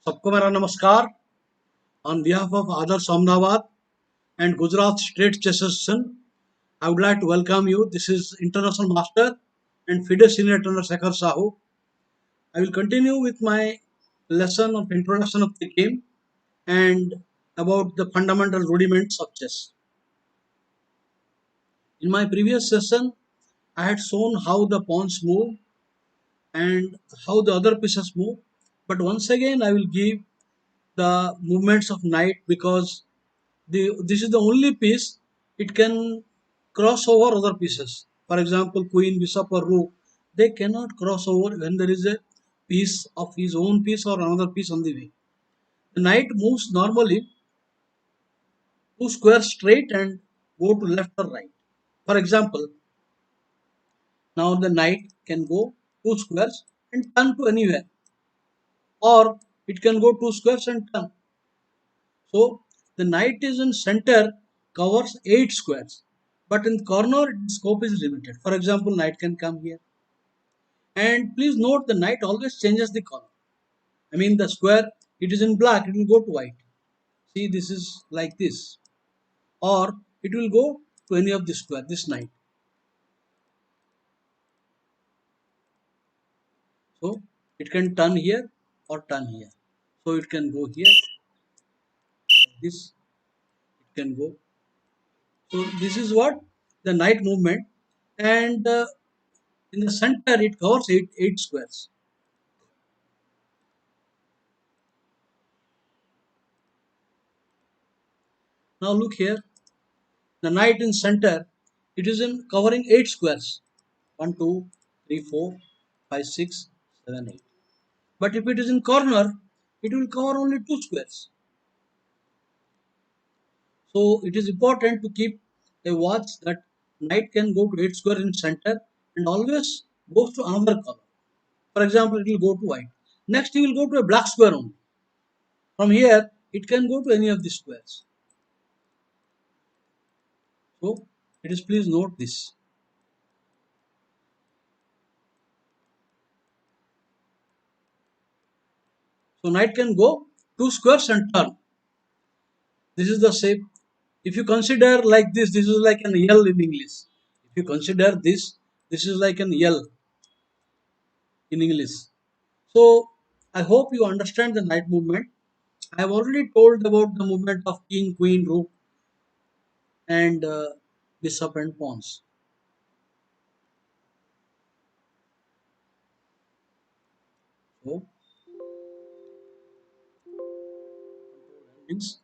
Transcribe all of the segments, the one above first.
सबको मेरा नमस्कार. On behalf of Aadarsh Amdavad and Gujarat State Chess Association, I would like to welcome you. This is International Master and FIDE Senior Trainer Sekhar Sahu. I will continue with my lesson of introduction of the game and about the fundamental rudiments of chess. In my previous session, I had shown how the pawns move and how the other pieces move. But once again, I will give the movements of knight because this is the only piece it can cross over other pieces. For example, queen, bishop, or rook, they cannot cross over when there is a piece of his own piece or another piece on the way. The knight moves normally two squares straight and go to left or right. For example, now the knight can go two squares and turn to anywhere, or it can go two squares and turn. So the knight is in center covers 8 squares, but in corner the scope is limited. For example, knight can come here. And please note the knight always changes the color. I mean the square, it is in black, it will go to white. See, this is like this. Or it will go to any of the square, this knight. So it can turn here or turn here. So it can go here, this, it can go. So this is what the knight movement, and in the center it covers 8 squares. Now look here, the knight in center, it is in covering 8 squares. 1, 2, 3, 4, 5, 6, 7, 8. But if it is in corner, it will cover only 2 squares. So it is important to keep a watch that knight can go to 8 square in center and always goes to another color. For example, it will go to white. Next, he will go to a black square only. From here, it can go to any of the squares. So it is, please note this. So knight can go two squares and turn. This is the shape. If you consider like this is like an L in English. If you consider this is like an L in English. So I hope you understand the knight movement. I have already told about the movement of king, queen, rook, and bishop and pawns. So means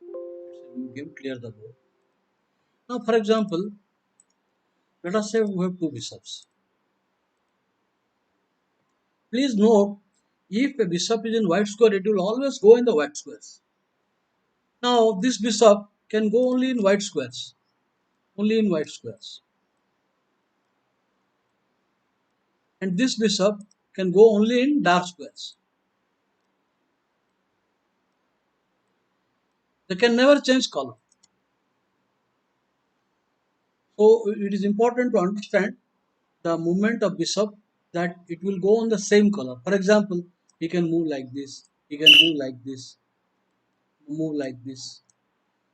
give clear the board. Now, for example, let us say we have two bishops. Please note, if a bishop is in white square, it will always go in the white squares. Now, this bishop can go only in white squares. Only in white squares. And this bishop can go only in dark squares. They can never change color. So it is important to understand the movement of bishop, that it will go on the same color. For example, he can move like this, he can move like this, move like this.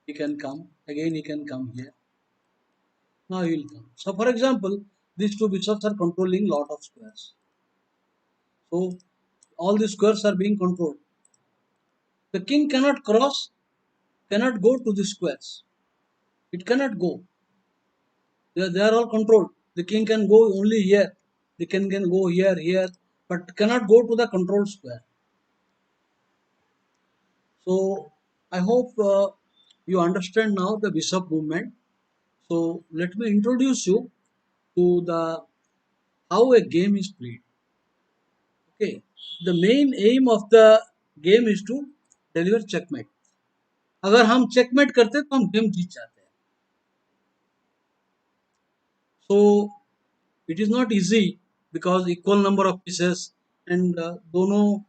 He can come, again he can come here. Now he will come. So for example, these two bishops are controlling lot of squares. So all the squares are being controlled. The king cannot cross, cannot go to the squares. It cannot go. They are all controlled. The king can go only here. The king can go here, here, but cannot go to the controlled square. So I hope you understand now the bishop movement. So let me introduce you to the how a game is played. Okay, the main aim of the game is to deliver checkmate. अगर हम checkmate करते तो हम game जीत जाते हैं. So it is not easy because equal number of pieces and दोनों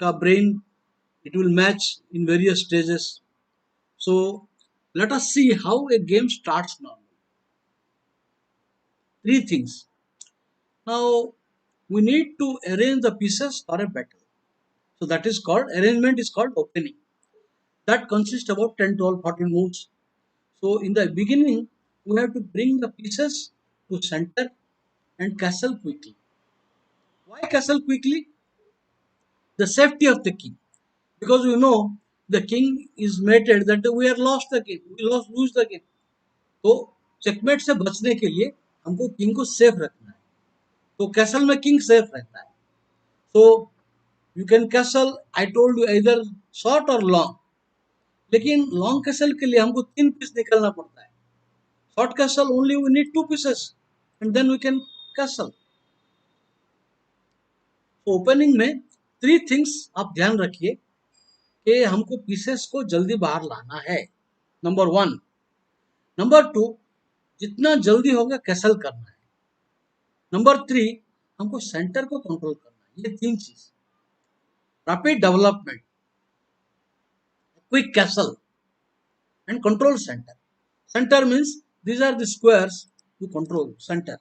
का brain, it will match in various stages. So let us see how a game starts now. Three things. Now we need to arrange the pieces for a battle. So that is called arrangement is called opening. That consists about 10, 12, 14 moves. So in the beginning, we have to bring the pieces to center and castle quickly. Why castle quickly? The safety of the king. Because you know the king is mated that we are lost the king, we lost lose the king. तो checkmate से बचने के लिए हमको king को safe रखना है. तो कैसल में किंग सेफ रहता है. So you can castle I told you इधर शॉर्ट और लॉन्ग. लेकिन लॉन्ग कैसल के लिए हमको 3 पीस निकलना पड़ता है. Short castle only we need 2 pieces and then we can castle. तो ओपनिंग में 3 थिंग्स आप ध्यान रखिए कि हमको पीसेस को जल्दी बाहर लाना है. नंबर 1. नंबर 2, जितना जल्दी होगा कैसल करना है. नंबर 3, हमको सेंटर को कंट्रोल करना है. ये 3 चीज. Rapid development, quick castle and control centre. Center means these are the squares you control. Center.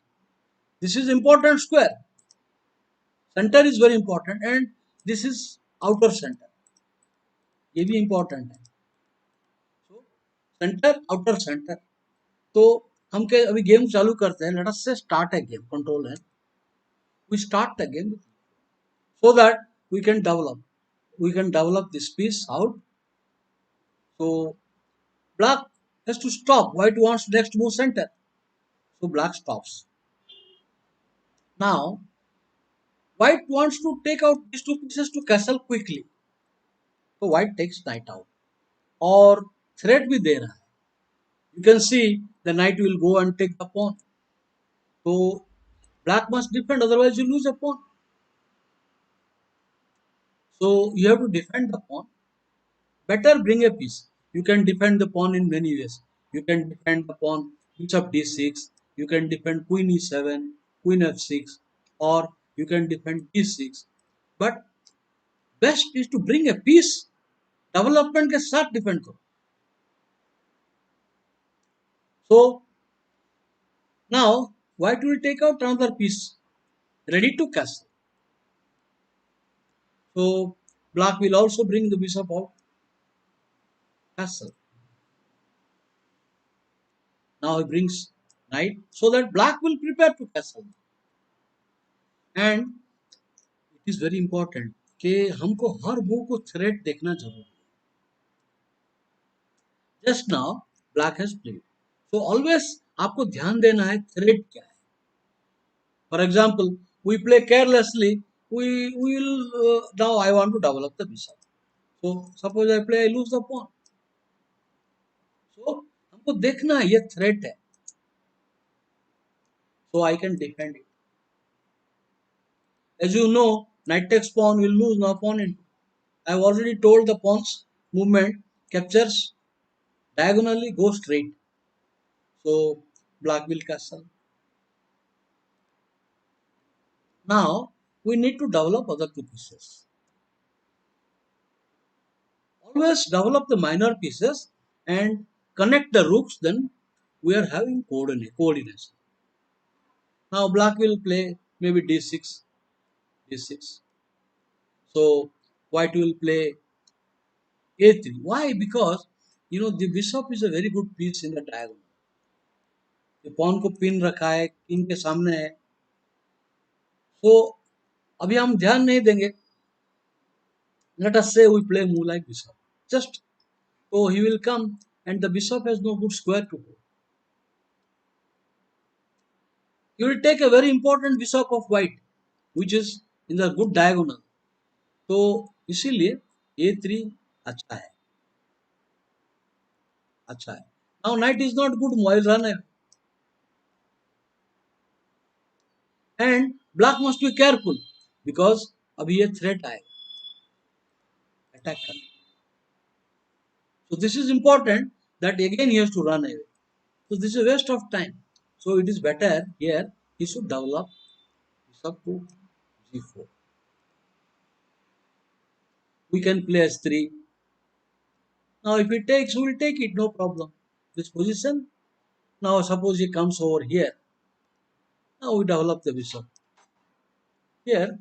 This is important square. Center is very important and this is outer center. ये भी important है. So center, outer center. तो हम के अभी game चालू करते हैं. Let us say start a game. Control है. We start the game so that we can develop. We can develop this piece out. So black has to stop. White wants next move center. So black stops. Now white wants to take out these 2 pieces to castle quickly. तो white takes knight out. और threat भी दे रहा है. You can see the knight will go and take the pawn. So black must defend, otherwise you lose a pawn. So you have to defend the pawn. Better bring a piece. You can defend the pawn in many ways. You can defend the pawn bishop d6. You can defend queen e7, queen f6, or you can defend d6. But best is to bring a piece. Development के साथ defend करो. So now white will take out another piece ready to castle. So black will also bring the bishop out. Castle. Now he brings knight so that black will prepare to castle. And it is very important कि हमको हर move को threat देखना जरूरी है. Just now black has played. So always आपको ध्यान देना है थ्रेट क्या है. For example we play carelessly. we will now I want to develop the bishop. So suppose I play, I lose the pawn. So हमको देखना है ये थ्रेट है. So I can defend it. As you know, knight takes pawn will lose now pawn into. I have already told the pawn's movement captures diagonally, go straight. So black will castle. Now we need to develop other 2 pieces. Always develop the minor pieces and connect the rooks, then we are having coordination. Now black will play maybe d6, d6. So white will play a3. Why? Because you know the bishop is a very good piece in the diagonal. The pawn को pin रखा है, king के सामने है. So अभी हम ध्यान नहीं देंगे. Let us say we play move like bishop. Just so he will come and the bishop has no good square to go. He will take a very important bishop of white, which is in the good diagonal. तो इसीलिए a3 अच्छा है. अच्छा है. Now knight is not good, while run away. And black must be careful because अभी ये threat आएगा. Attack करना. So this is important that again he has to run away. So this is a waste of time. So it is better here he should develop bishop to g4. We can play s3. Now if he takes, we will take it, no problem. This position. Now suppose he comes over here. Now we develop the bishop. Here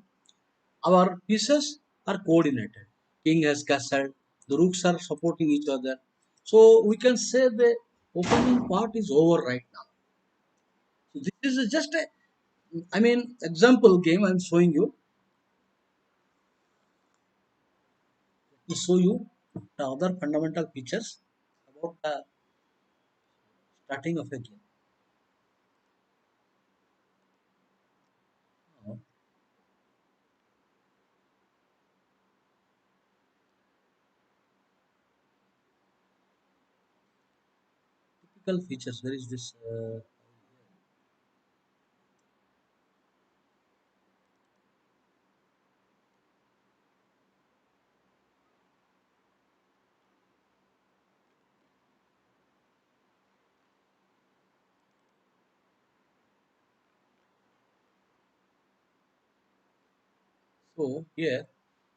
our pieces are coordinated. King has castled, the rooks are supporting each other. So we can say the opening part is over right now. So this is just a, I mean, example game I'm showing you to show you the other fundamental features about the starting of a game. Now, typical features. Where is this? So here,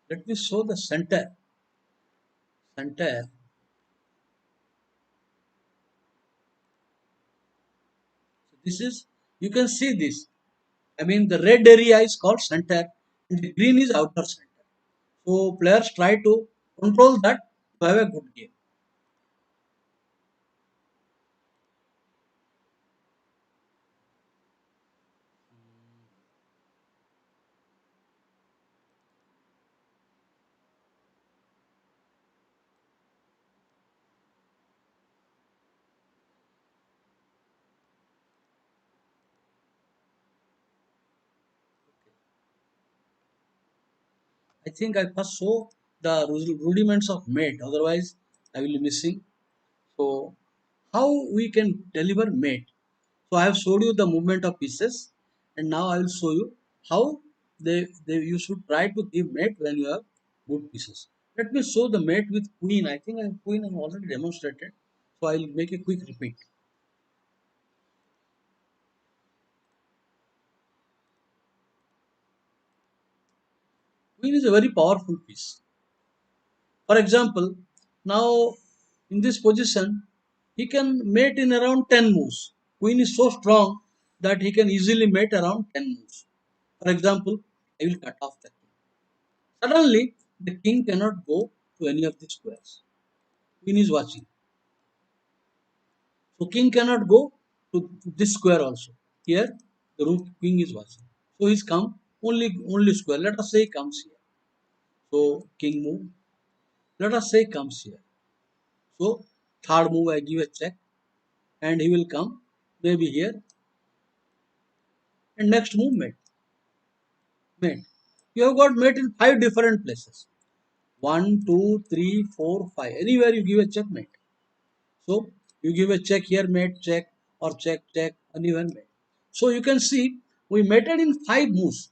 let me show the center. Center. So this is, you can see this. I mean, the red area is called center, and the green is outer center. So players try to control that to have a good game. I think I first show the rudiments of mate. Otherwise, I will be missing. So how we can deliver mate? So I have showed you the movement of pieces, and now I will show you how they you should try to give mate when you have good pieces. Let me show the mate with queen. I think I have queen I have already demonstrated. So I will make a quick repeat. Queen is a very powerful piece. For example, now in this position, he can mate in around 10 moves. Queen is so strong that he can easily mate around 10 moves. For example, I will cut off the king. Suddenly, the king cannot go to any of the squares. Queen is watching. So king cannot go to this square also. Here, the rook king is watching. So he's come only square. Let us say he comes here. So king move. Let us say he comes here. So third move I give a check, and he will come maybe here, and next move mate. Mate. You have got mate in five different places. One, two, three, four, five. Anywhere you give a checkmate. So you give a check here, mate, check, or check, check, anywhere mate. So you can see we mated in five moves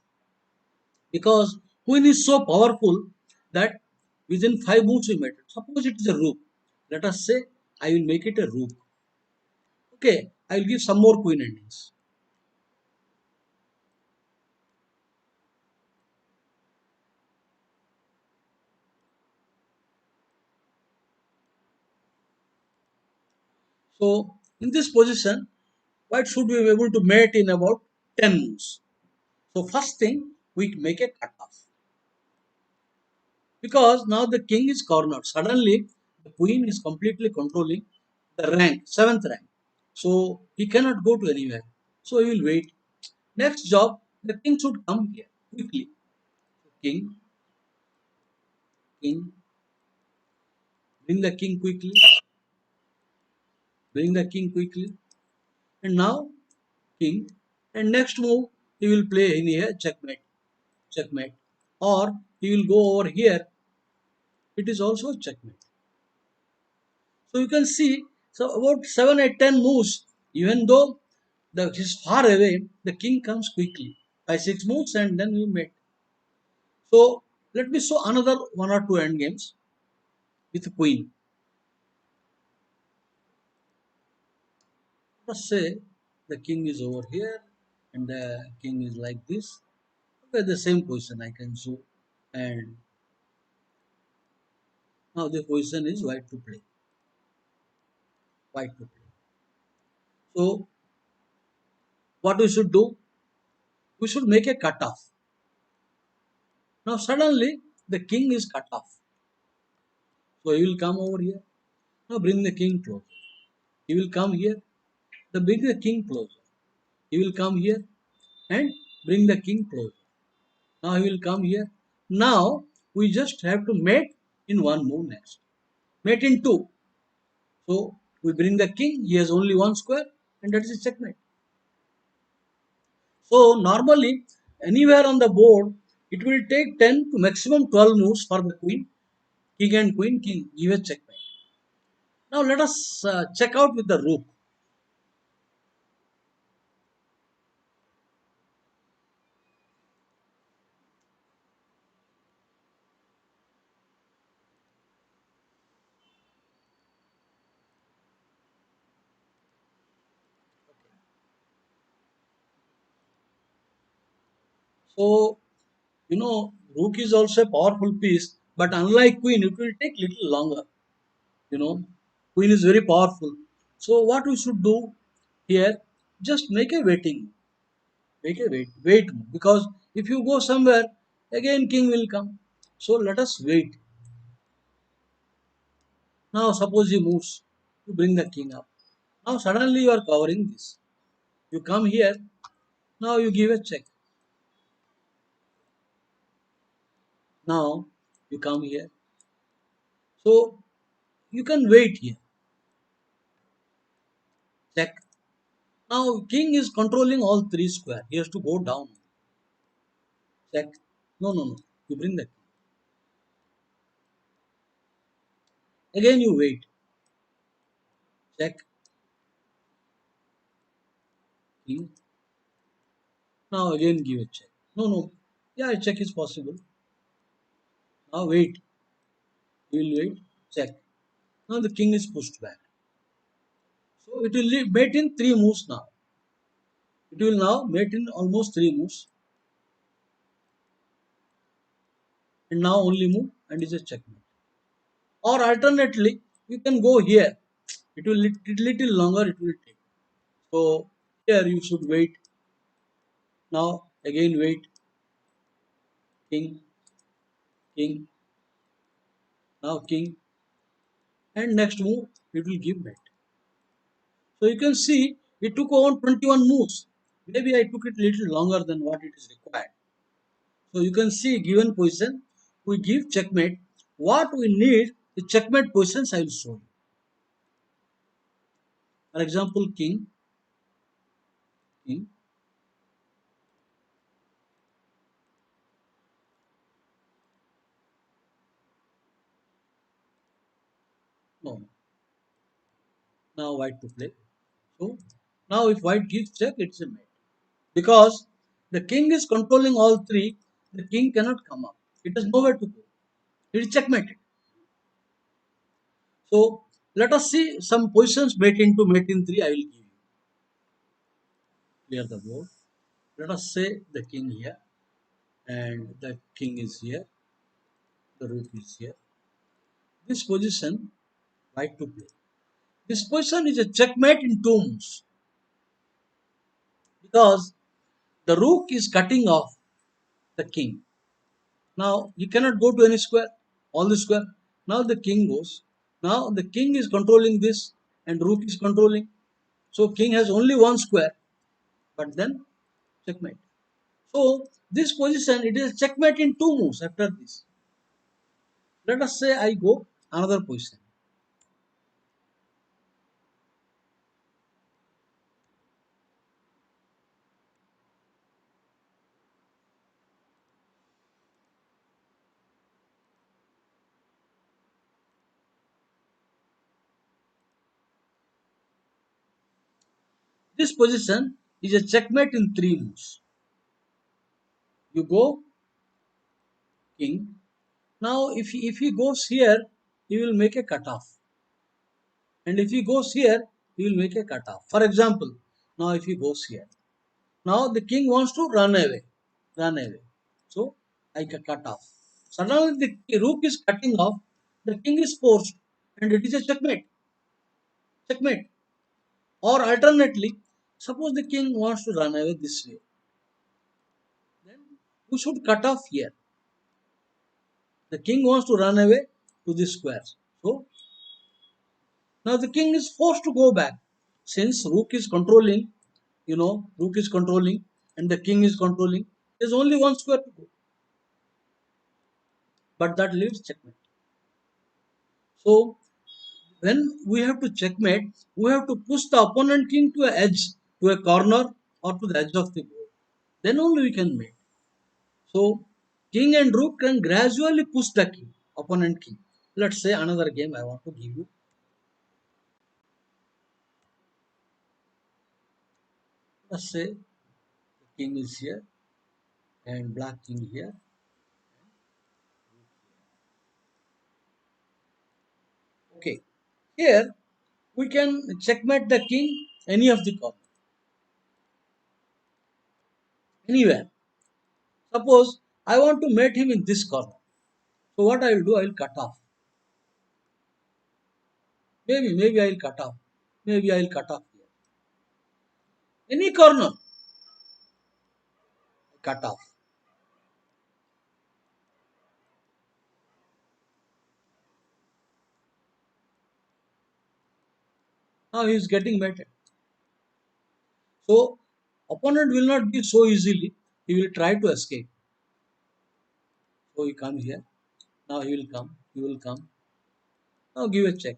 because queen is so powerful that within five moves we mated. Suppose it is a rook. Let us say I will make it a rook. Okay, I will give some more queen endings. So in this position, white should be able to mate in about 10 moves. So first thing, we make a cutoff. Because now the king is cornered. Suddenly, the queen is completely controlling the rank, seventh rank. So he cannot go to anywhere. So he will wait. Next job, the king should come here quickly. King, king, bring the king quickly, bring the king quickly. And now, king. And next move, he will play in here, checkmate, checkmate. Or he will go over here, it is also checkmate. So you can see, so about 7, 8, 10 moves, even though the is far away, the king comes quickly by 6 moves and then we mate. So let me show another one or two end games with queen. Let's say the king is over here and the king is like this. Okay, the same position I can show. And now the position is white to play. White to play. So what we should do? We should make a cutoff. Now suddenly the king is cut off. So he will come over here. Now bring the king closer. He will come here. Then bring the king closer. He will come here and bring the king closer. Now he will come here. Now we just have to mate in one move next. Mate in two. So we bring the king. He has only one square, and that is a checkmate. So normally anywhere on the board, it will take 10 to maximum 12 moves for the queen, king and queen, king, give a checkmate. Now let us check out with the rook. So rook is also a powerful piece, but unlike queen, it will take little longer. You know, queen is very powerful. So what we should do here, just make a waiting, make a wait, because if you go somewhere, again king will come. So let us wait. Now suppose he moves, you bring the king up. Now suddenly you are covering this. You come here, now you give a check. Now you come here. So you can wait here. Check. Now king is controlling all three square. He has to go down. Check. No, no, no. You bring the king. Again you wait. Check. King. Now again give a check. No, no. Yeah, a check is possible. Now wait. You will wait. Check. Now the king is pushed back. So it will mate in three moves now. It will now mate in almost three moves. And now only move and is a checkmate. Or alternately, you can go here. It will little longer it will take. So here you should wait. Now again wait. King, king, now king, and next move it will give mate. So you can see it took on 21 moves. Maybe I took it little longer than what it is required. So you can see given position we give checkmate. What we need the checkmate positions I will show you. For example, king, king. No, now white to play. So now if white gives check, it's a mate. Because the king is controlling all three, the king cannot come up. It has nowhere to go. It is checkmated. So let us see some positions mate into mate in three. I will give you. Clear the board. Let us say the king here and the king is here. The rook is here. This position, white to play. This position is a checkmate in two moves because the rook is cutting off the king. Now he cannot go to any square, all the square. Now the king goes. Now the king is controlling this and rook is controlling. So king has only one square, but then checkmate. So this position it is checkmate in two moves after this. Let us say I go another position. This position is a checkmate in three moves. You go king. Now if he goes here, he will make a cutoff. And if he goes here, he will make a cutoff. For example, now if he goes here. Now the king wants to run away. Run away. So I can cut off. Suddenly the rook is cutting off. The king is forced. And it is a checkmate. Checkmate. Or alternately, suppose the king wants to run away this way. Then we should cut off here. The king wants to run away to this square. So now the king is forced to go back. Since rook is controlling, rook is controlling and the king is controlling, there's only one square to go. But that leaves checkmate. So when we have to checkmate, we have to push the opponent king to a edge, to a corner or to the edge of the board. Then only we can mate. So king and rook can gradually push the king, opponent king. Let's say another game I want to give you. Let's say the king is here and black king here. Okay. Here we can checkmate the king any of the corner, anywhere. Suppose I want to mate him in this corner. So what I will do, I will cut off. Maybe I will cut off. Maybe I will cut off here. Any corner, cut off. Now he is getting mated. So opponent will not give so easily. He will try to escape. So he comes here. Now he will come. He will come. Now give a check.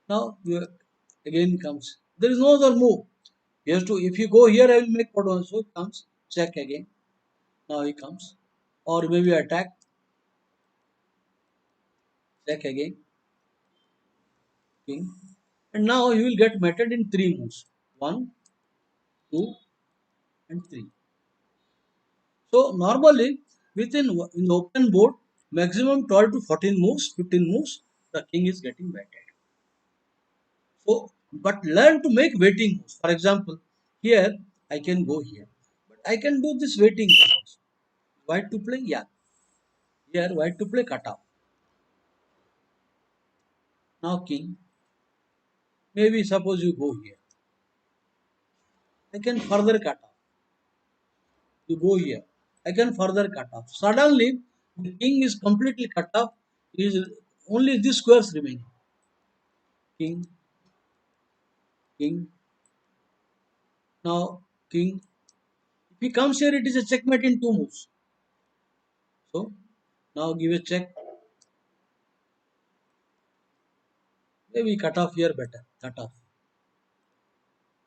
Now you again comes. There is no other move. He has to. If you go here, I will make what one. So he comes. Check again. Now he comes. Or maybe attack. Check again. King. And now he will get mated in three moves. One, two, and three. So normally within in open board, maximum 12 to 14 moves, 15 moves, the king is getting mated. So, but learn to make waiting moves. For example, here I can go here, but I can do this waiting moves also. White to play, yeah. Here white to play cut off. Now king. Maybe suppose you go here. I can further cut off. You go here. I can further cut off. Suddenly the king is completely cut off. Is only these squares remaining. King, king. Now king. If he comes here, it is a checkmate in two moves. So now give a check. Maybe cut off here better. Cut off.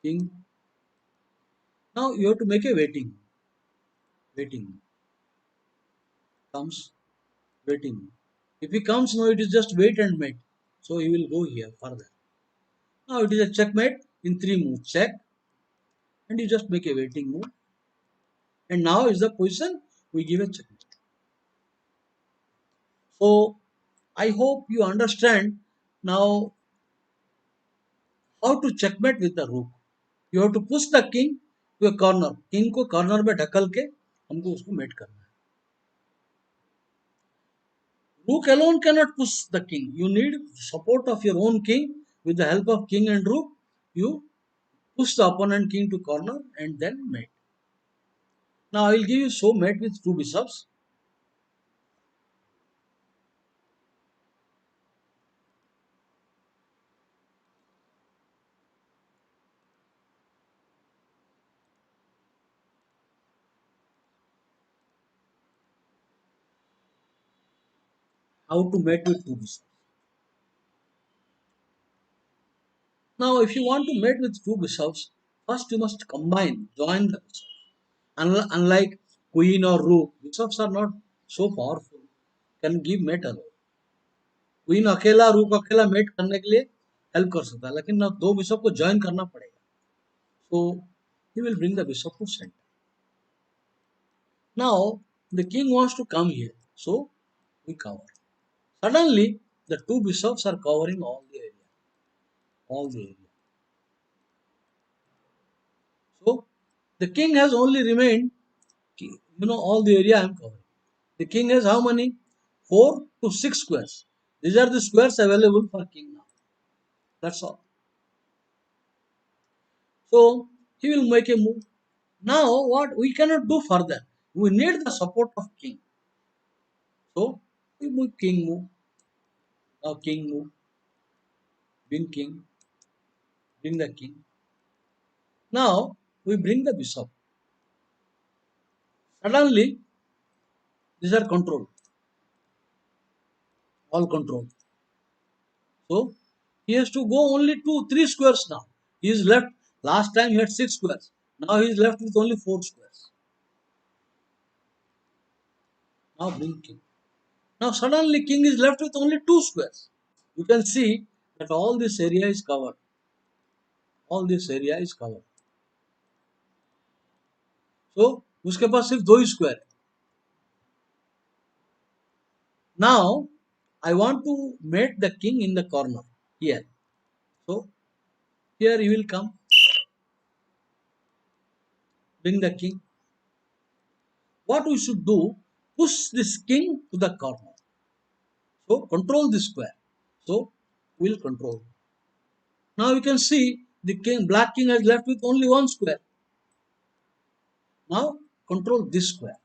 King. Now you have to make a waiting. Waiting. Comes. Waiting. If he comes now, it is just wait and mate. So he will go here further. Now it is a checkmate in three moves. Check. And you just make a waiting move. And now is the position we give a checkmate. So I hope you understand now how to checkmate with the rook. You have to push the king to a corner. King को corner में ढकल के हमको उसको met करना है. Rook alone cannot push the king. You need support of your own king. With the help of king and rook, you push the opponent king to corner and then mate. Now I will give you so mate with two bishops. How to mate with two bishops. Now if you want to mate with two bishops, first you must join the bishops. Unlike queen or rook, bishops are not so powerful. Can give mate alone. Queen अकेला रूक अकेला met करने के लिए help कर सकता है लेकिन ना दो बिशप को ज्वाइन करना पड़ेगा so he will bring the bishop to centre now the king wants to come here so we cover suddenly the two bishops are covering all the area so the king has only remained all the area I am covering the king has how many 4 to 6 squares these are the squares available for king now that's all. So he will make a move. Now what we cannot do further. We need the support of king. So we move king move. Now king move, bring the king. Now we bring the bishop. Suddenly these are control, all control. So he has to go only 3 squares now. He is left. Last time he had 6 squares. Now he is left with only 4 squares. Now bring king. Now suddenly king is left with only 2 squares. You can see that all this area is covered. All this area is covered. So उसके पास सिर्फ 2 ही square है. Now I want to mate the king in the corner here. So here he will come, bring the king. What we should do? Push this king to the corner. So control this square. So we'll control. Now you can see the king, black king has left with only 1 square. Now control this square.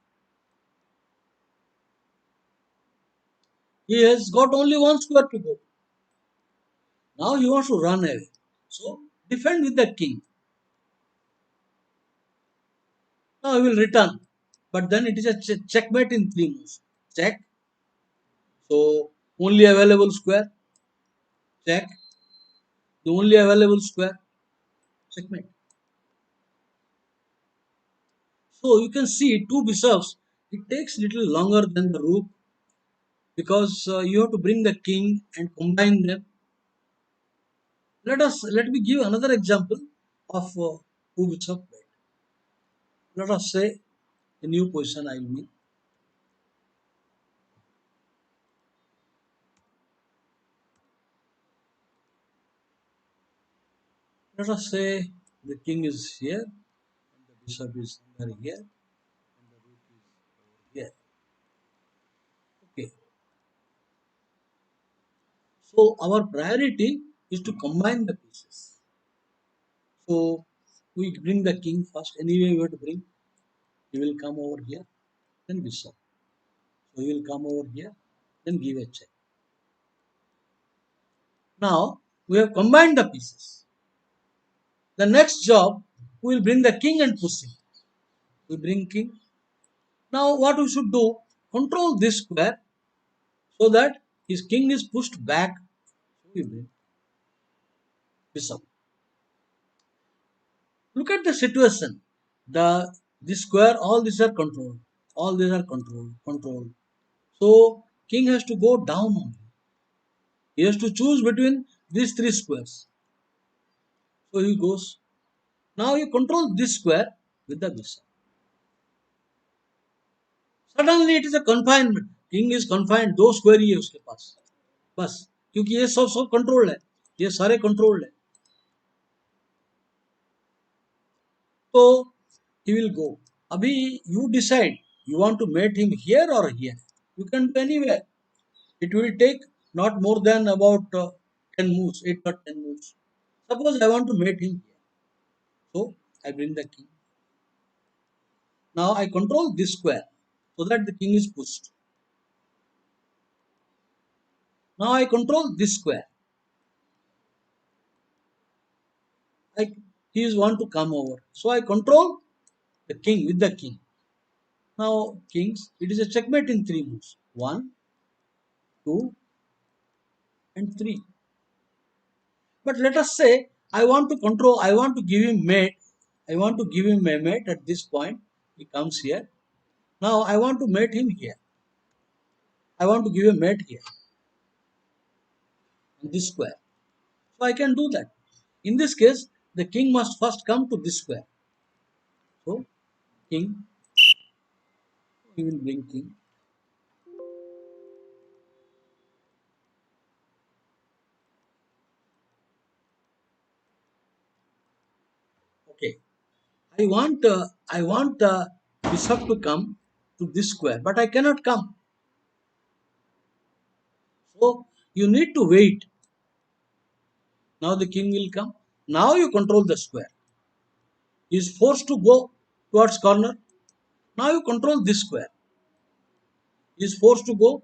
He has got only 1 square to go. Now he wants to run away. So defend with the king. Now he will return. But then it is a checkmate in 3 moves. Check. So only available square. Check. The only available square. Checkmate. So you can see 2 bishops. It takes little longer than the rook because you have to bring the king and combine them. Let me give another example of 2 bishop bet. Let us say a new position I will make. Let us say the king is here and the bishop is somewhere here and the rook is over here. Okay. So our priority is to combine the pieces. So we bring the king first. Anyway, we have to bring. He will come over here, then bishop. So he will come over here, then give a check. Now we have combined the pieces. The next job, we will bring the king and push him. We bring king. Now what we should do? Control this square so that his king is pushed back. So we bring bishop. Look at the situation. This square, all these are controlled. All these are controlled. So king has to go down only. He has to choose between these 3 squares. So he goes. Now you control this square with the bishop. Suddenly it is a confinement. King is confined. 2 square ही है उसके पास बस क्योंकि ये सब controlled है ये सारे controlled है तो he will go. अभी you decide you want to mate him here or here. You can do anywhere. It will take not more than about 10 moves, 8 or 10 moves. Suppose I want to mate him here. So I bring the king. Now I control this square so that the king is pushed. Now I control this square. He is want to come over. So I control the king with the king. Now kings, it is a checkmate in 3 moves. 1, 2, and 3. But let us say I want to control, I want to give him mate. I want to give him a mate at this point. He comes here. Now I want to mate him here. I want to give a mate here in this square. So I can do that. In this case, the king must first come to this square. So king, we will bring king. Okay. I want bishop to come to this square, but I cannot come. So you need to wait. Now the king will come. Now you control the square. He is forced to go towards corner. Now you control this square. He is forced to go.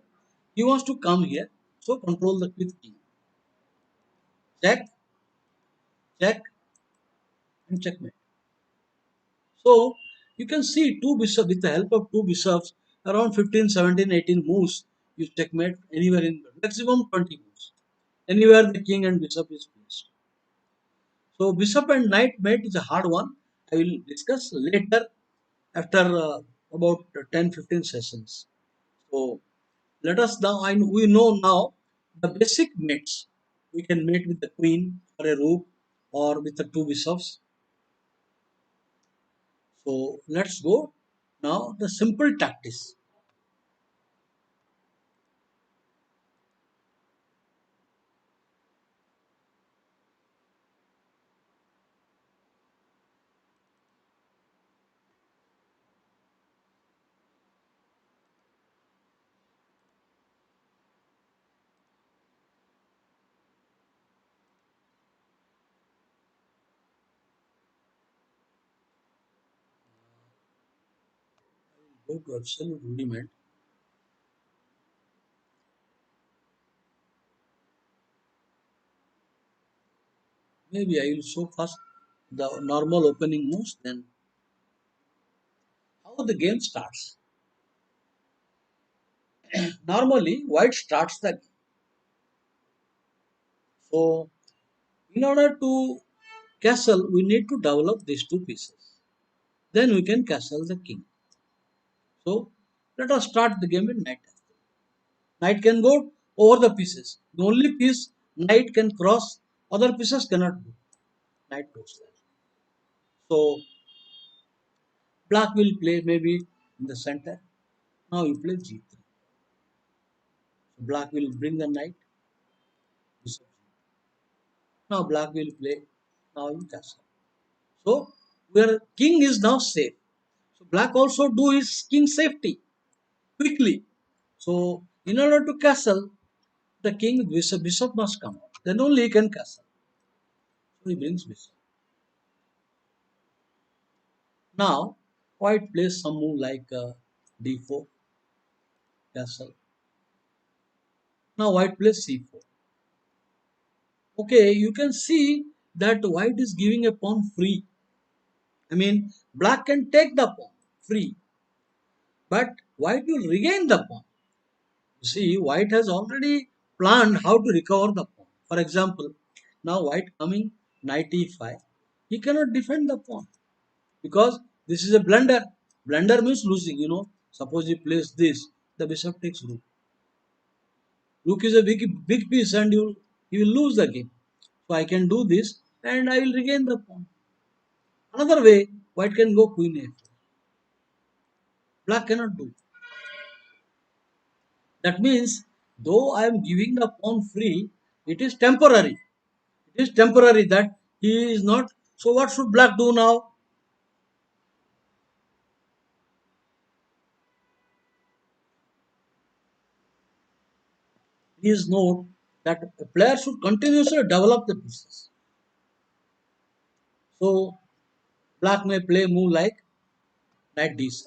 He wants to come here. So control the with king. Check, check, and checkmate. So you can see two bishops with the help of two bishops around 15, 17, 18 moves. You checkmate anywhere in maximum 20 moves. Anywhere the king and bishop is placed. So bishop and knight mate is a hard one. I will discuss later after about 10, 15 sessions. So let us now, we know now the basic mates. We can mate with the queen or a rook or with the two bishops. So let's go now the simple tactics. Go to absolute rudiment. Maybe I will show first the normal opening moves, then how the game starts. Normally, white starts the game. So, in order to castle, we need to develop these two pieces. Then we can castle the king. So, let us start the game with knight. Knight can go over the pieces. The only piece knight can cross, other pieces cannot go. Knight goes there. So, black will play maybe in the center. Now you play g3. So black will bring the knight. Bishop. Now black will play. Now in castle. So where king is now safe. So black also do his king safety quickly. So in order to castle, the king bishop must come out. Then only he can castle. So he brings bishop. Now white plays some move like d4 castle. Now white plays c4. Okay, you can see that white is giving a pawn free. I mean, black can take the pawn free, but white will regain the pawn. You see, white has already planned how to recover the pawn. For example, now white coming knight e5, he cannot defend the pawn because this is a blunder. Blunder means losing. Suppose he plays this, the bishop takes rook. Rook is a big piece, and you will lose the game. So I can do this, and I will regain the pawn. Another way, white can go queen a4. Black cannot do. That means, though I am giving the pawn free, it is temporary. It is temporary that he is not. So what should black do now? Please note that a player should continuously develop the pieces. So black may play move like knight d7,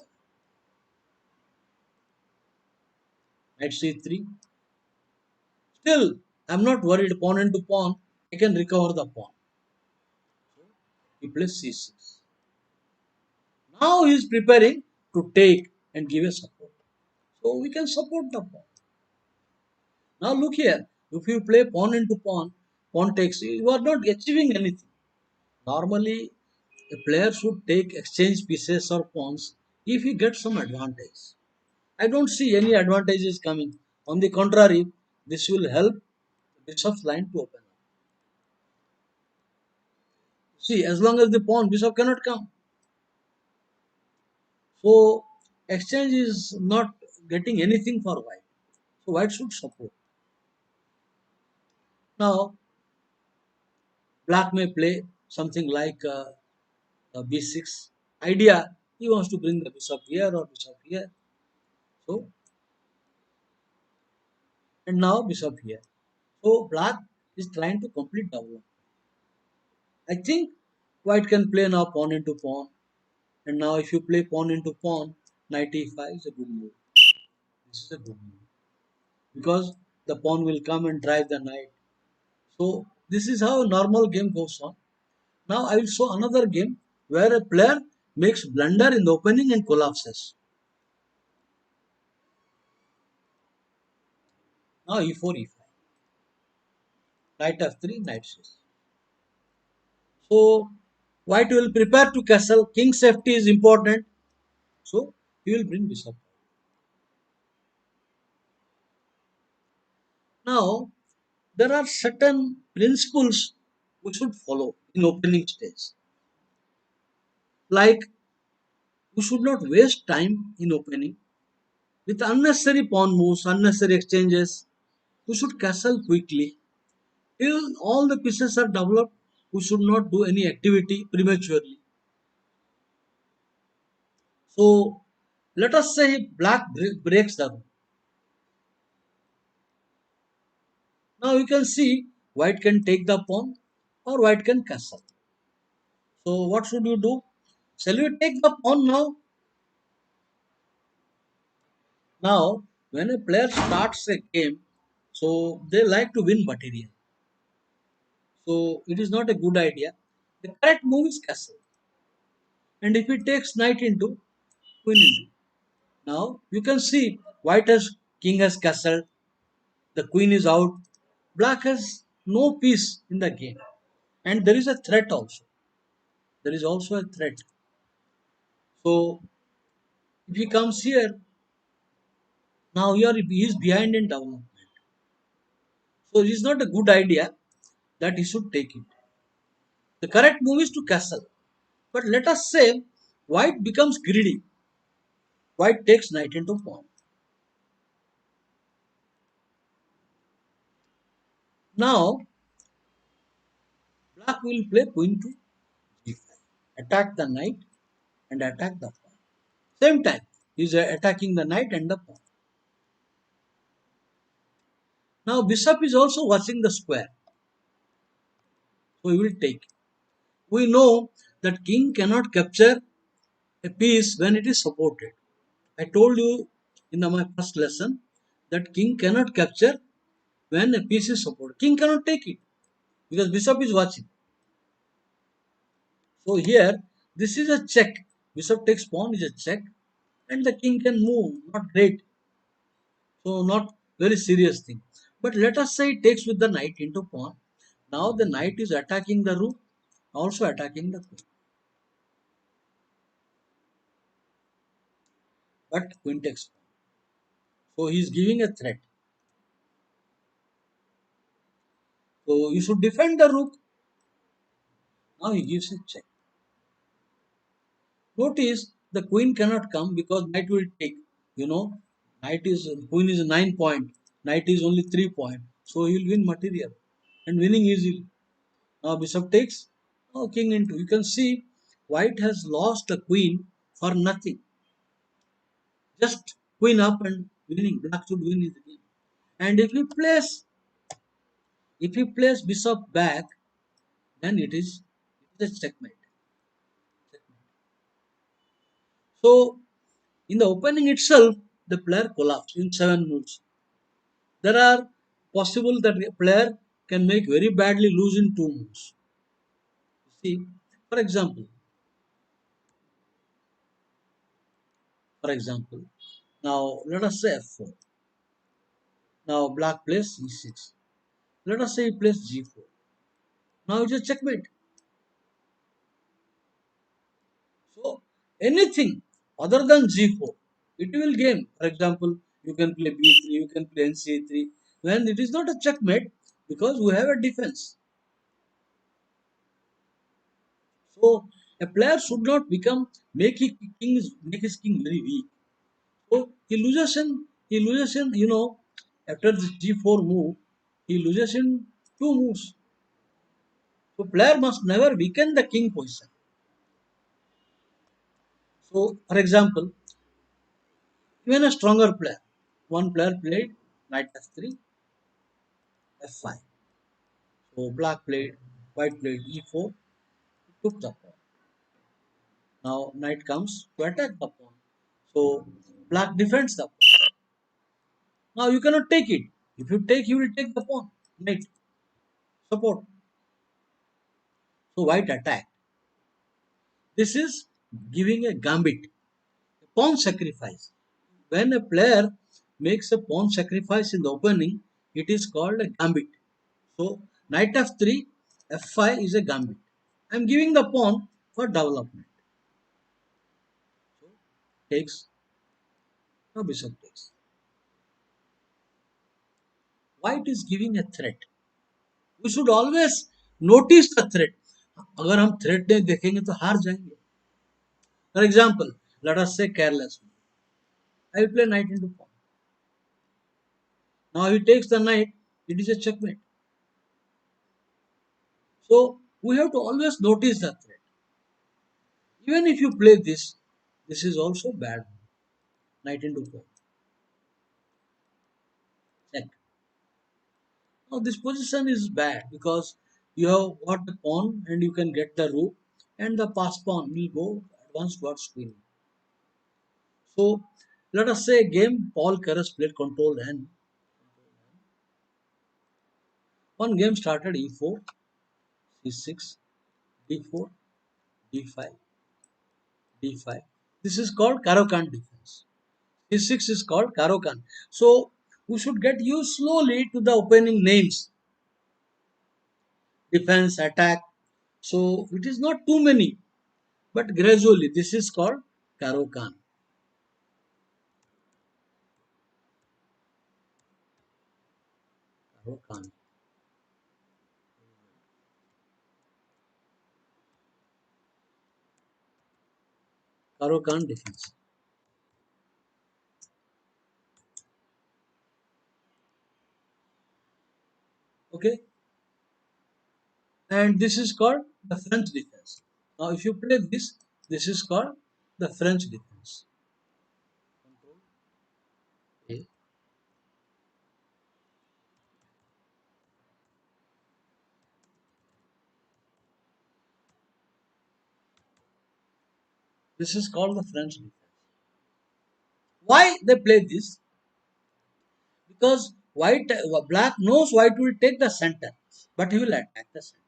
knight c3. Still, I am not worried. Pawn into pawn, I can recover the pawn. He plays c6. Now he is preparing to take and give a support. So we can support the pawn. Now look here, if you play pawn into pawn, pawn takes, you are not achieving anything. Normally, a player should take exchange pieces or pawns if he gets some advantage. I don't see any advantages coming. On the contrary, this will help the bishop's line to open up. See, as long as the pawn, bishop cannot come. So, exchange is not getting anything for white. So, white should support. Now, black may play something like b6 idea. He wants to bring the bishop here or bishop here. So, and now bishop here. So, black is trying to complete development. I think white can play now pawn into pawn. And now if you play pawn into pawn, knight e5 is a good move. This is a good move because the pawn will come and drive the knight. So this is how a normal game goes on. Now I will show another game where a player makes blunder in the opening and collapses. Now e4, e5, knight f3, knight c6. So white will prepare to castle. King safety is important. So he will bring bishop. Now there are certain principles we should follow in opening stage. Like we should not waste time in opening with unnecessary pawn moves, unnecessary exchanges. We should castle quickly. Till all the pieces are developed, we should not do any activity prematurely. So let us say black breaks the rule. Now you can see white can take the pawn or white can castle. So what should you do? Shall we take the pawn now? Now when a player starts a game, so they like to win material. So it is not a good idea. The correct move is castle. And if he takes knight into, queen into. Now you can see white has king has castled, the queen is out, black has no piece in the game. And there is a threat also. There is also a threat. So if he comes here, now here he is behind in development. So it is not a good idea that he should take it. The correct move is to castle. But let us say white becomes greedy. White takes knight into pawn. Now black will play queen to g5. Attack the knight and attack the pawn. Same time, he is attacking the knight and the pawn. Now bishop is also watching the square. So he will take. We know that king cannot capture a piece when it is supported. I told you in my first lesson that king cannot capture when a piece is supported. King cannot take it because bishop is watching. So here this is a check. Bishop takes pawn is a check and the king can move. Not great. So not very serious thing. But let us say it takes with the knight into pawn. Now the knight is attacking the rook, also attacking the queen. But queen takes pawn. So he is giving a threat. So you should defend the rook. Now he gives a check. Notice the queen cannot come because knight will take. You know, knight is queen is 9 point. Knight is only 3 point. So he will win material and winning easily. Now bishop takes. Now king into. You can see white has lost a queen for nothing. Just queen up and winning. Black should win his game. And if he plays bishop back, then it is checkmate. So in the opening itself, the player collapsed in 7 moves. There are possible that a player can make very badly lose in 2 moves. See, for example, for example, now let us say f4. Now black plays e6. Let us say he plays g4. Now it's a checkmate. So anything other than g4, it will game. For example, you can play b3, you can play nc3. When it is not a checkmate because we have a defense. So a player should not become make his king very weak. So he loses in after this g4 move, he loses in 2 moves. So player must never weaken the king position. So for example, even a stronger player, one player played knight f3, f5. So black played, white played e4, took the pawn. Now knight comes to attack the pawn. So black defends the pawn. Now you cannot take it. If you take, you will take the pawn. Knight support. So white attack. This is giving a gambit, a pawn sacrifice. When a player makes a pawn sacrifice in the opening, it is called a gambit. So knight f3, f5 is a gambit. I am giving the pawn for development. So takes, no bishop takes. White is giving a threat. We should always notice the threat. अगर हम threat नहीं देखेंगे तो हार जाएंगे. For example, let us say careless. I will play knight into pawn. Now he takes the knight. It is a checkmate. So we have to always notice the threat. Even if you play this, this is also bad. Knight into pawn. Check. Now this position is bad because you have got the pawn and you can get the rook and the pass pawn will go advance towards queen. So let us say game Paul Keres played control N. One game started E4, C6, D4, D5, D5. This is called Caro-Kann defense. C6 is called Caro-Kann. So we should get used slowly to the opening names. Defense, attack. So it is not too many, but gradually this is called Caro-Kann. Caro-Kann. Caro-Kann defense. Okay. And this is called the French defense. Now if you play this, this is called the French defense. Control A. This is called the French defense. Why they play this? Because black knows white will take the center, but he will attack the center.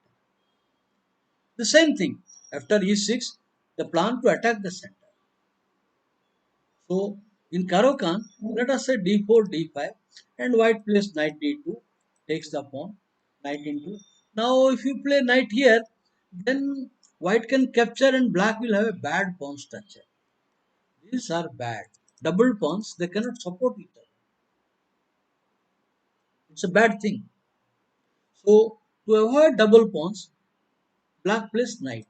The same thing after e6, the plan to attack the center. So in Caro-Kann, let us say d4, d5, and white plays knight d2, takes the pawn, knight into. Now if you play knight here, then white can capture and black will have a bad pawn structure. These are bad. Double pawns, they cannot support each other. It's a bad thing. So to avoid double pawns, black plays knight.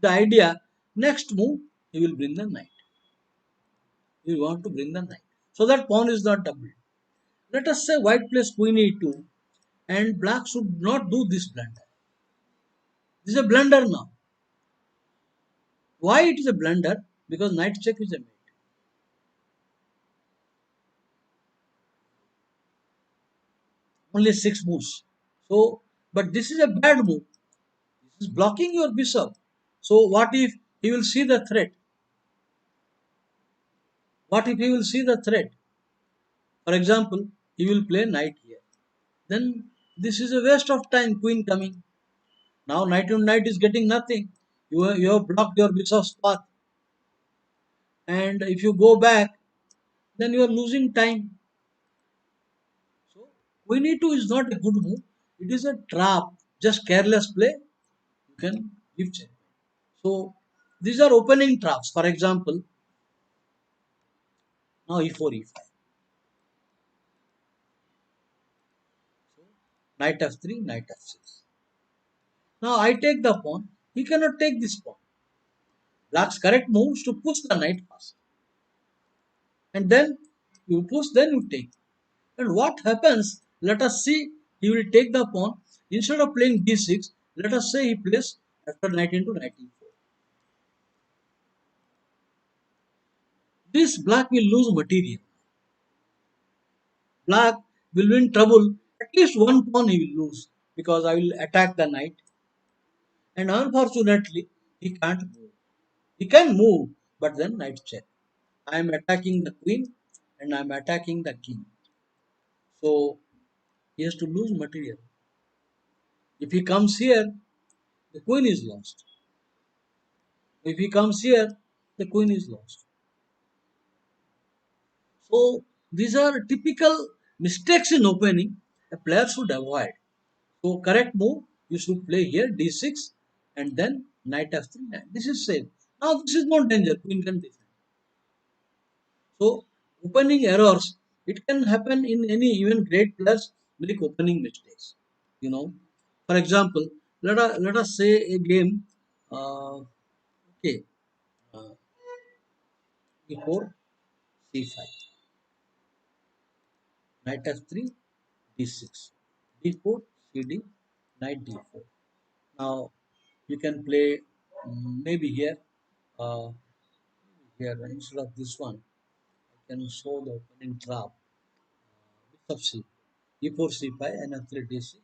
The idea, next move, he will bring the knight. He will want to bring the knight. So that pawn is not doubled. Let us say white plays queen e2 and black should not do this blunder. This is a blunder now. Why it is a blunder? Because knight check is a mate. Only 6 moves. So, but this is a bad move. This is blocking your bishop. So what if he will see the threat? What if he will see the threat? For example, he will play knight here. Then this is a waste of time, queen coming. Now knight on knight is getting nothing. You have blocked your bishop's path. And if you go back, then you are losing time. So queen e2 is not a good move. It is a trap. Just careless play, you can give check. So these are opening traps. For example, now e4, e5. So knight f3, knight f6. Now I take the pawn. He cannot take this pawn. Black's correct move is to push the knight first. And then you push, then you take. And what happens? Let us see. He will take the pawn. Instead of playing d6, let us say he plays after knight into knight e4. This black will lose material. Black will win trouble. At least one pawn he will lose because I will attack the knight. And unfortunately, he can't move. He can move, but then knight check. I am attacking the queen and I'm attacking the king. So he has to lose material. If he comes here, the queen is lost. If he comes here, the queen is lost. So these are typical mistakes in opening a player should avoid. So correct move, you should play here d6 and then knight f3. This is safe. Now this is not danger. Queen can defend. So opening errors, it can happen in any, even great players make opening mistakes. You know, for example, let us say a game. Okay, uh, e4 c5, knight f3 d6, d4 cd, knight d4. Now you can play maybe here, uh, here instead of this one, I can show the opening trap. Bishop c, e4 c5, and f3 d6, bishop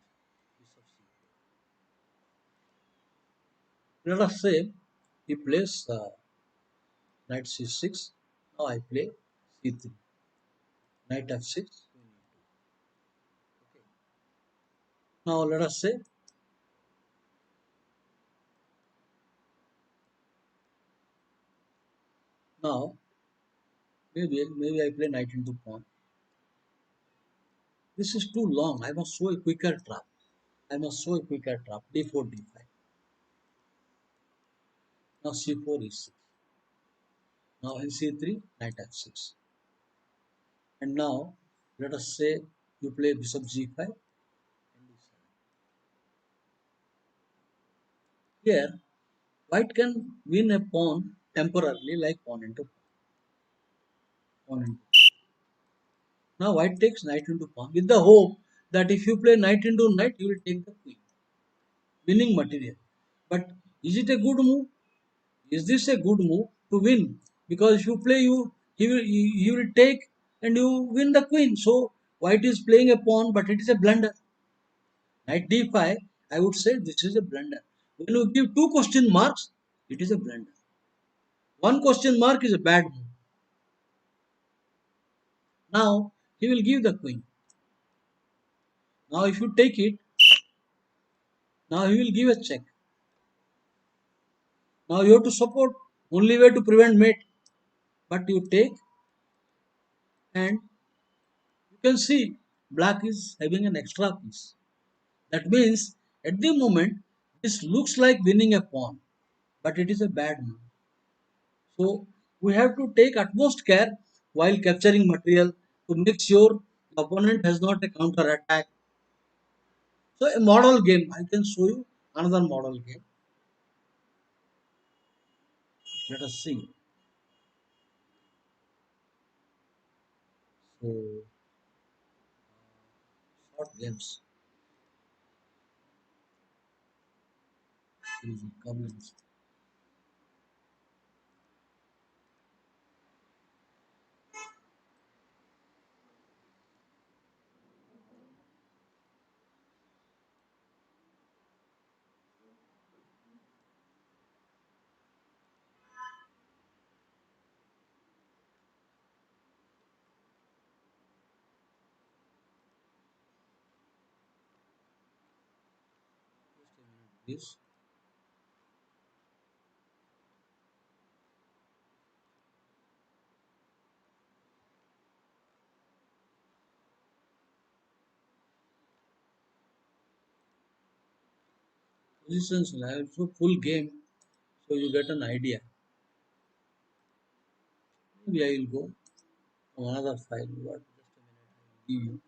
c. Let us say he plays knight c6. Now I play c3, knight f6. Okay. Now let us say now maybe I play knight into pawn. This is too long. I must show a quicker trap. I must show a quicker trap. d4 d5. Now c4 e6. Now in c3 knight f6. And now let us say you play bishop g5 and d7. Here white can win a pawn temporarily, like pawn into pawn into. Now white takes knight into pawn with the hope that if you play knight into knight, you will take the queen, winning material. But is it a good move? Is this a good move to win? Because if you play, he will take and you win the queen. So white is playing a pawn, but it is a blunder. Knight d5, I would say this is a blunder. When you give two question marks, it is a blunder. One question mark is a bad move. Now he will give the queen. Now if you take it, now he will give a check. Now you have to support. Only way to prevent mate. But you take, and you can see black is having an extra piece. That means at the moment this looks like winning a pawn, but it is a bad move. So we have to take utmost care while capturing material to make sure the opponent has not a counter attack. So a model game, I can show you another model game. Let us see. So short games using comments. This positions also full game, so you get an idea. Maybe I will go from another file. What? Just a minute. I will give you.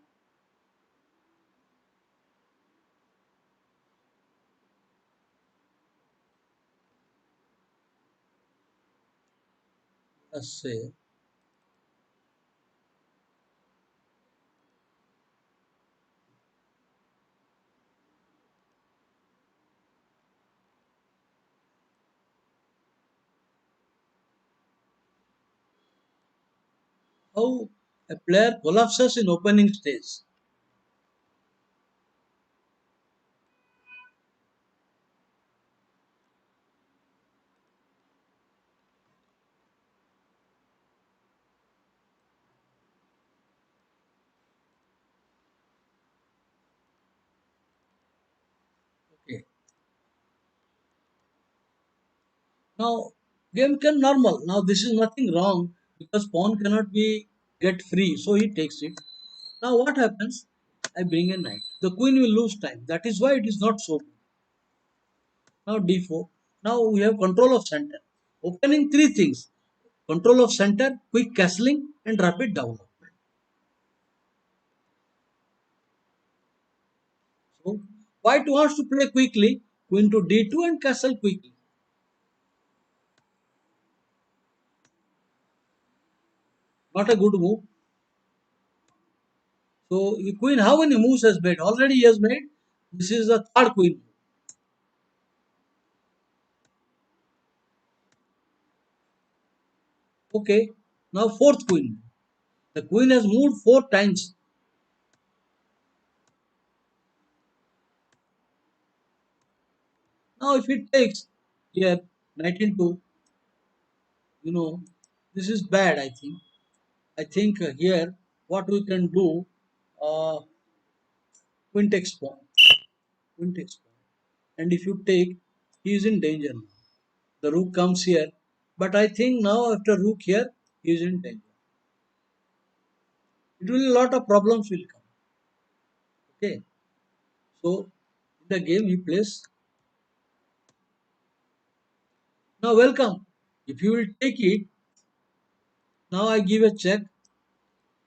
Let's say how a player collapses in opening stage. Now game can normal. Now this is nothing wrong because pawn cannot be get free, so he takes it. Now what happens? I bring a knight. The queen will lose time. That is why it is not so good. Now d4. Now we have control of center. Opening three things: control of center, quick castling, and rapid development. So white wants to play quickly, queen to d2 and castle quickly. Not a good move. So queen, how many moves has made? Already he has made. This is the third queen. Okay. Now fourth queen. The queen has moved four times. Now if it takes here knight into, you know, this is bad. I think here what we can do, queen takes pawn, queen takes pawn, and if you take, he is in danger now. The rook comes here, but I think now after rook here, he is in danger. It will a lot of problems will come. Okay, so in the game he plays now. Welcome. If you will take it, now I give a check,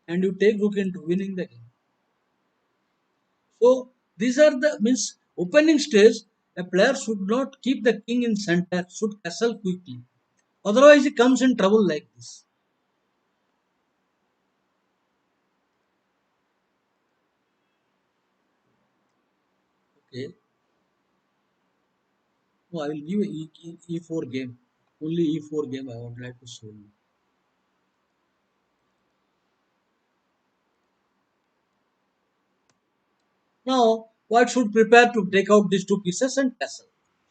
and you take rook into winning the game. So these are the means opening stage. A player should not keep the king in center. Should castle quickly. Otherwise, he comes in trouble like this. Okay. No, I will give a E4 game. Only E4 game I would like to show you. Now, white should prepare to take out these two pieces and castle.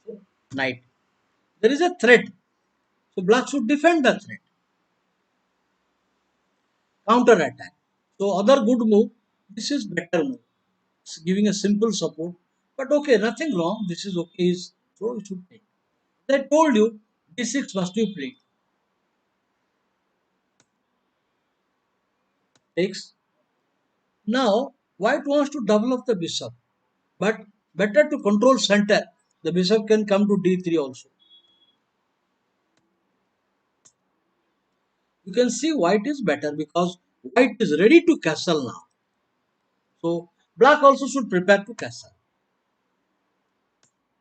So, knight. There is a threat. So, black should defend the threat. Counter attack. So, other good move. This is better move. It's giving a simple support. But okay, nothing wrong. This is okay. So, it should take. I told you, D6 must be played. Takes. Now, white wants to develop the bishop. But better to control center. The bishop can come to d3 also. You can see white is better because white is ready to castle now. So black also should prepare to castle.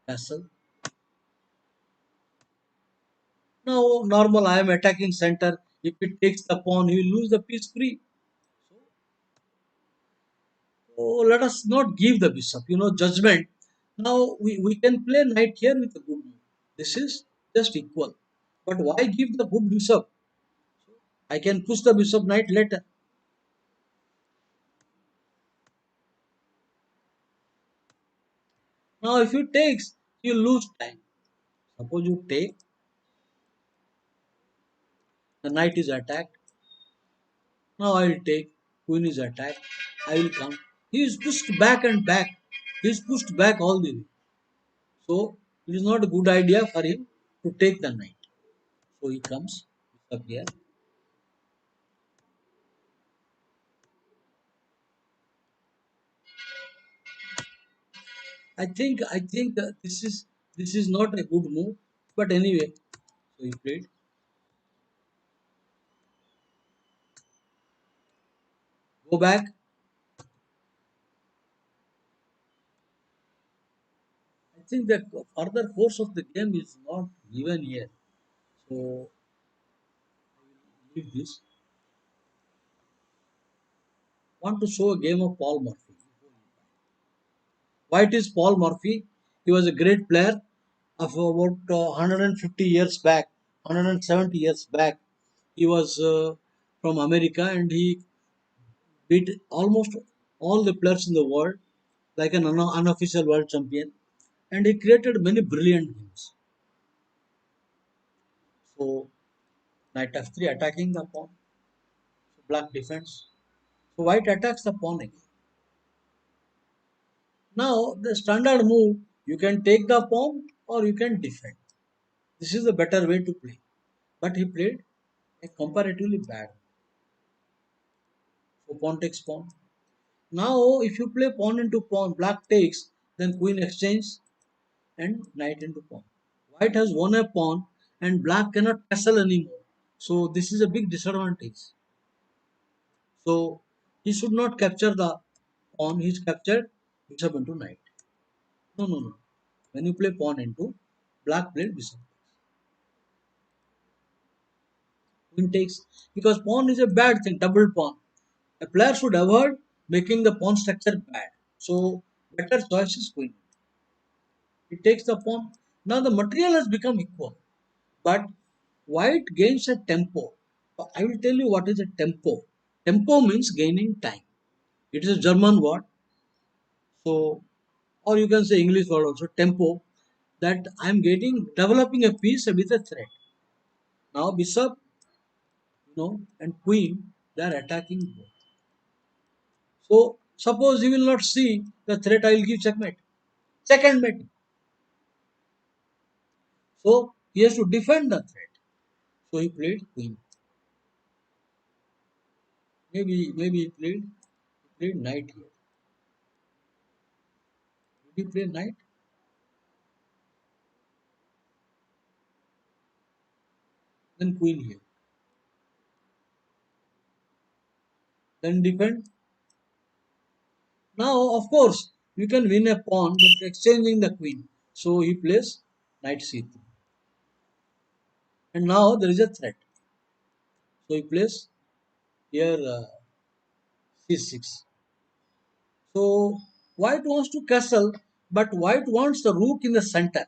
Castle. Now normal I am attacking center. If it takes the pawn, he will lose the piece free. So let us not give the bishop, judgment. Now we can play knight here with a good move. This is just equal. But why give the good bishop? I can push the bishop knight later. Now if you takes, you lose time. Suppose you take, the knight is attacked. Now I will take, queen is attacked. I will come. He is pushed back and back. He is pushed back all the way. So it is not a good idea for him to take the knight. So he comes up here. I think this is not a good move. But anyway, so he played. Go back. I think that further course of the game is not given here. So leave this. Want to show a game of Paul Murphy. White is Paul Murphy. He was a great player of about 150 years back, 170 years back. He was from America and he beat almost all the players in the world, like an unofficial world champion. And he created many brilliant games. So, knight f3 attacking the pawn. So black defends. So, white attacks the pawn again. Now, the standard move, you can take the pawn or you can defend. This is the better way to play. But he played a comparatively bad. So pawn takes pawn. Now if you play pawn into pawn, black takes, then queen exchange and knight into pawn. White has won a pawn and black cannot castle anymore. So this is a big disadvantage. So he should not capture the pawn, he's captured bishop into knight. No, no, no. When you play pawn into, black played bishop. Queen takes, because pawn is a bad thing, double pawn. A player should avoid making the pawn structure bad. So better choice is queen. It takes the pawn. Now the material has become equal, but white gains a tempo. I will tell you what is a tempo. Tempo means gaining time. It is a German word. So, or you can say English word also, tempo, that I am getting, developing a piece with a thread. Now bishop, and queen, they are attacking both. So suppose you will not see the threat, I will give checkmate. Second mate. So he has to defend the threat. So he played queen. Maybe he played knight here. Did he play knight? Then queen here. Then defend. Now of course you can win a pawn by exchanging the queen. So he plays knight c3. And now there is a threat. So he plays here c6. So white wants to castle, but white wants the rook in the center.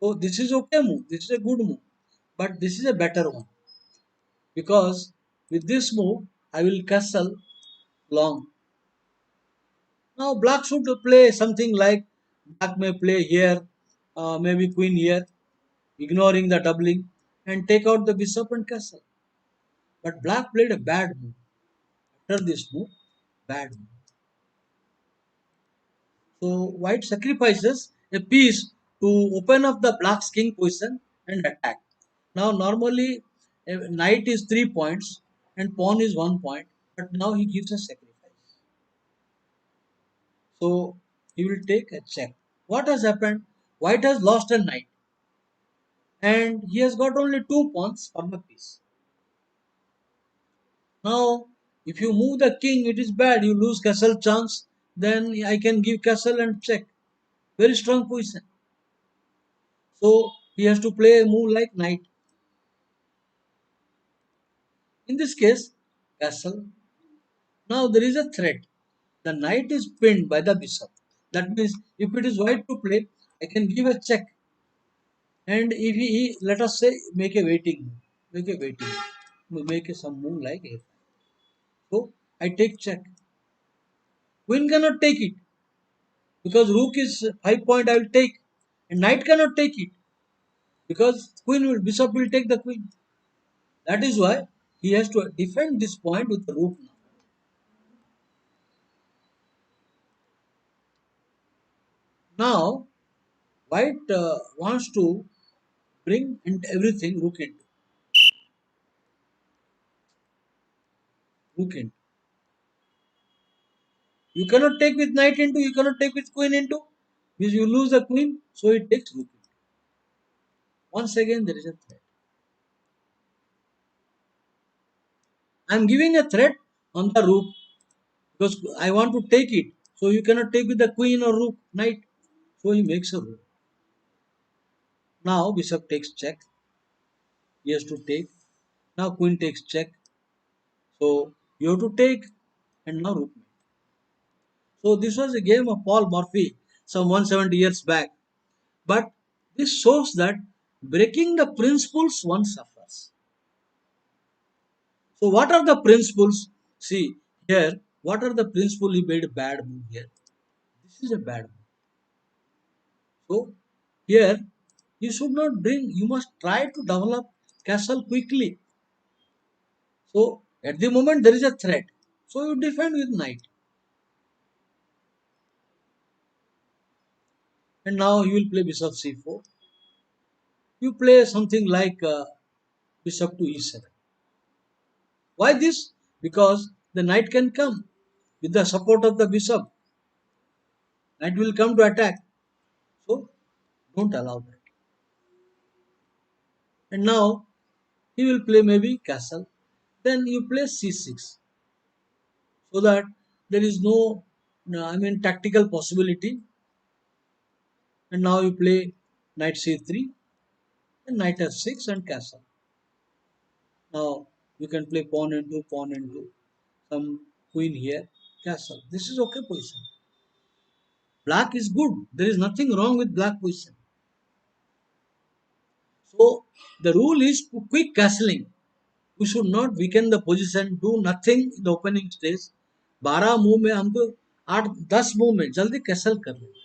So this is okay move. This is a good move, but this is a better one, because with this move I will castle long. Now black should play something like, black may play here, maybe queen here, ignoring the doubling, and take out the bishop and castle. But black played a bad move. After this move, bad move. So white sacrifices a piece to open up the black's king position and attack. Now normally a knight is 3 points and pawn is 1 point, but now he gives a sacrifice. So he will take a check. What has happened? White has lost a knight and he has got only 2 pawns from the piece. Now if you move the king, it is bad. You lose castle chance. Then I can give castle and check. Very strong position. So he has to play a move like knight. In this case, castle. Now there is a threat. The knight is pinned by the bishop. That means if it is white to play, I can give a check. And if he let us say make a waiting, make some move like a. So I take check. Queen cannot take it because rook is 5 point. I will take, and knight cannot take it because bishop will take the queen. That is why he has to defend this point with the rook. Now white wants to bring into everything rook into. You cannot take with knight into, you cannot take with queen into. Means you lose the queen, so it takes rook into. Once again, there is a threat. I am giving a threat on the rook because I want to take it. So you cannot take with the queen or rook, knight. So he makes a rook. Now bishop takes check. He has to take. Now queen takes check. So you have to take, and now rook. So this was a game of Paul Murphy some 170 years back. But this shows that breaking the principles one suffers. So what are the principles? See here, what are the principles he made a bad move here? This is a bad move. So here you should not bring, you must try to develop castle quickly. So at the moment there is a threat. So you defend with knight. And now you will play bishop c4. you play something like bishop to e7. Why this? Because the knight can come with the support of the bishop. Knight will come to attack. So don't allow that. And now he will play maybe castle. Then you play c6 so that there is no, I mean tactical possibility. And now you play knight c3 and knight f6 and castle. Now you can play pawn into some queen here, castle. This is okay position. Black is good. There is nothing wrong with black position. So the rule is to quick castling. We should not weaken the position, do nothing in the opening stage. 12 move में हमको 8-10 move में जल्दी castle कर लेते हैं.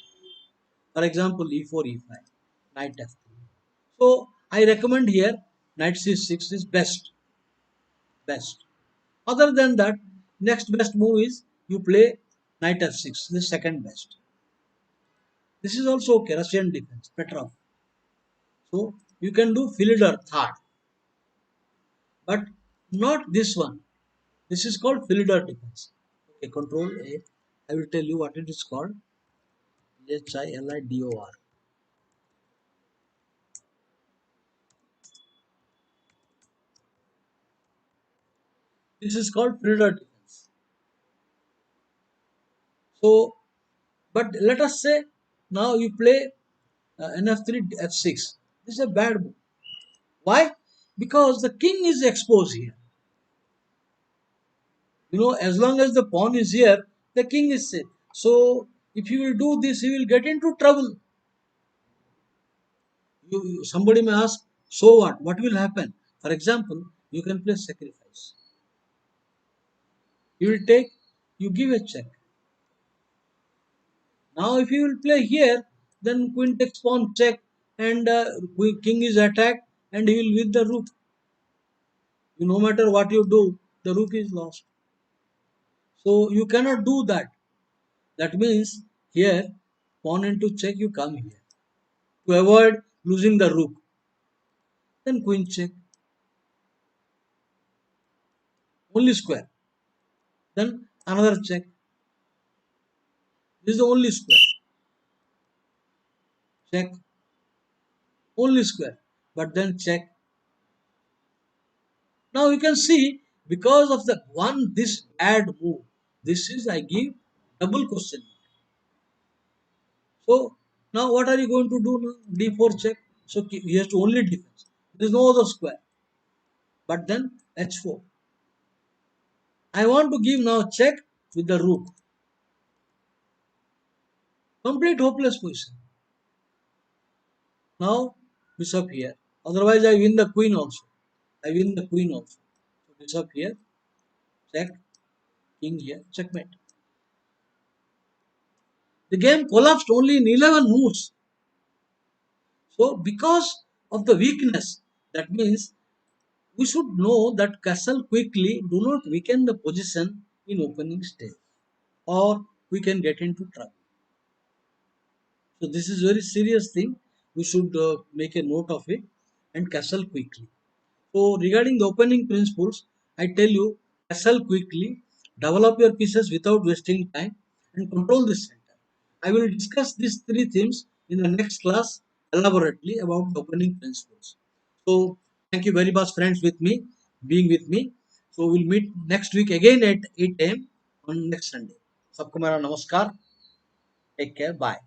For example, e4, e5, knight f3. So I recommend here knight c6 is best. Other than that, next best move is you play knight f6. This is second best. This is also okay. Russian defense, better off. So you can do fielder third, but not this one. This is called fielder defense. Okay, control A. I will tell you what it is called. HILIDOR. This is called fielder defense. So, but let us say now you play NF3 F6. This is a bad move. Why? Because the king is exposed here. As long as the pawn is here, the king is safe. So, if you will do this, you will get into trouble. Somebody may ask, so what? What will happen? For example, you can play sacrifice. You will take, you give a check. Now, if you will play here, then queen takes pawn check, and king is attacked, and he will win the rook. No matter what you do, the rook is lost. So you cannot do that. That means here, pawn into check, you come here to avoid losing the rook. Then queen check, only square. Then another check. This is the only square. Check, only square. But then check. Now you can see because of the this bad move, this is I give double question. So now what are you going to do now? D4 check. So he has to only defense. There is no other square. But then H4. I want to give now check with the rook. Complete hopeless position. Now bishop here. Otherwise I win the queen also. So bishop here. Check. King here. Checkmate. The game collapsed only in 11 moves. So because of the weakness, that means we should know that castle quickly do not weaken the position in opening stage or we can get into trouble. So this is very serious thing. We should make a note of it and castle quickly. So regarding the opening principles, I tell you castle quickly, develop your pieces without wasting time and control the center. I will discuss these three themes in the next class elaborately about the opening principles. So thank you very much friends with me, being with me. So we'll meet next week again at 8 a.m. on next Sunday. सबको मेरा नमस्कार. Take care. Bye.